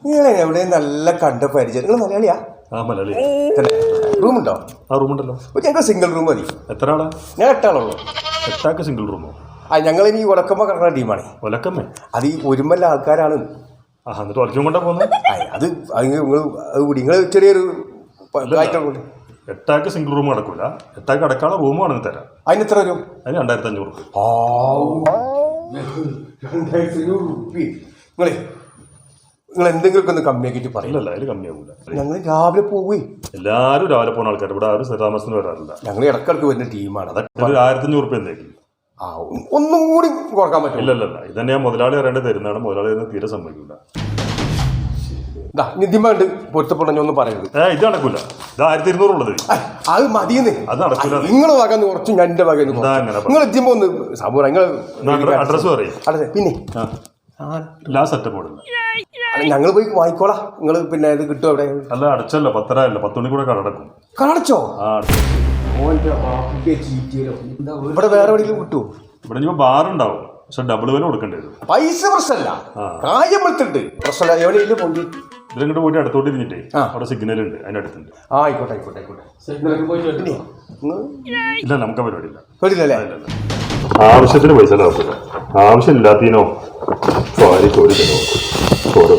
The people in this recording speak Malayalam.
നിങ്ങളെ എവിടെ നല്ല കണ്ട പരിചയം. നിങ്ങൾ മലയാളിയാ? ആ മലയാളി. റൂമുണ്ടോ? ആ റൂമുണ്ടല്ലോ. ഞങ്ങൾക്ക് സിംഗിൾ റൂം മതി. എത്ര ആളാ? ഞാൻ 8 ആളുള്ളൂ. 8 ആൾക്ക് സിംഗിൾ റൂമോ? ഞങ്ങൾ ഇനി ഒലക്കമ്മ കിടക്കുന്ന ടീമാണ്. ഒലക്കമ്മേ? അത് ഈ ഒരുമല്ല ആൾക്കാരാണ്. ആ എന്നിട്ട് ഒലക്കം കൊണ്ടാ പോകുന്നത്? അത് നിങ്ങൾ ചെറിയൊരു 8 ആൾക്ക് സിംഗിൾ റൂം കിടക്കൂല. 8 ആൾക്ക് അടക്കാനുള്ള റൂം ആണെങ്കിൽ തരാം. അതിന് എത്ര വരും? അതിന് 2500 രൂപ. 2500 രൂപ. നിങ്ങൾ എന്തെങ്കിലും ഒന്ന് കമ്മിയാക്കിയിട്ട് പറയില്ല. അതിൽ കമ്മിയാകൂല. ഞങ്ങൾ രാവിലെ പോവേ. എല്ലാവരും രാവിലെ പോകുന്ന ആൾക്കാർ. ഇവിടെ ആരും സ്ഥിരതാമസത്തിന് വരാറില്ല. ഞങ്ങൾ ഇടക്കിടക്ക് വരുന്ന ടീമാണ്. അതൊക്കെ 1500 രൂപ എന്തെങ്കിലും. ഒന്നും കൂടി കുറക്കാൻ പറ്റും? ഇല്ലല്ല, ഇതന്നെ ഞാൻ മുതലാളി അറിയേണ്ടത് തരുന്നതാണ്. മുതലാളി തീരെ സമ്മതിക്കില്ല. നിധിമാണ്ട് പൊരുത്തപ്പെടഞ്ഞ ഒന്നും പറയരുത്. ഇത് നടക്കൂല. ഇത് 1200 ഉള്ളത്. അത് മതിയെന്ന്. അത് നടക്കൂല. നിങ്ങളെ വക കുറച്ചും ഞാൻ എന്റെ വക. നിങ്ങൾ എത്തുമ്പോ ഒന്ന് സമൂഹ അഡ്രസ് പറയും. അതെ. പിന്നെ എല്ലാ സെറ്റപ്പ് കൊടുക്കും. ഞങ്ങൾ പോയി വാങ്ങിക്കോളാം. നിങ്ങൾ പിന്നെ ഇത് കിട്ടും അവിടെ? അല്ല അടച്ചല്ല, 10:30 അല്ല, 10 മണി കൂടെ കടക്കും. കടച്ചോ? ഇവിടെ വേറെ എവിടെയെങ്കിലും കിട്ടുമോ? ഇവിടെ ഇനിയിപ്പോ ബാറുണ്ടാവും, പക്ഷെ ഡബിൾ വില കൊടുക്കേണ്ടി വരും. പൈസ പ്രശ്നമല്ല, കാര്യം വെളുത്തുണ്ട്. പ്രശ്നമല്ല. എവിടെയെങ്കിലും പോയി ഇതിലങ്ങോട്ട് പോയിട്ട് അടുത്തോട്ട് തിരിഞ്ഞിട്ടേ അവിടെ സിഗ്നൽ ഉണ്ട്, അതിന്റെ അടുത്തുണ്ട്. ആയിക്കോട്ടെ ആയിക്കോട്ടെ ആയിക്കോട്ടെ. ഇല്ല, നമുക്ക് പരിപാടി ഇല്ല. പേടില്ലല്ലേ? ആവശ്യത്തിന് പൈസ ലാഭില്ല. ആവശ്യമില്ലാത്തതിനോ വാരി കോരി തരുമോ ഓരോ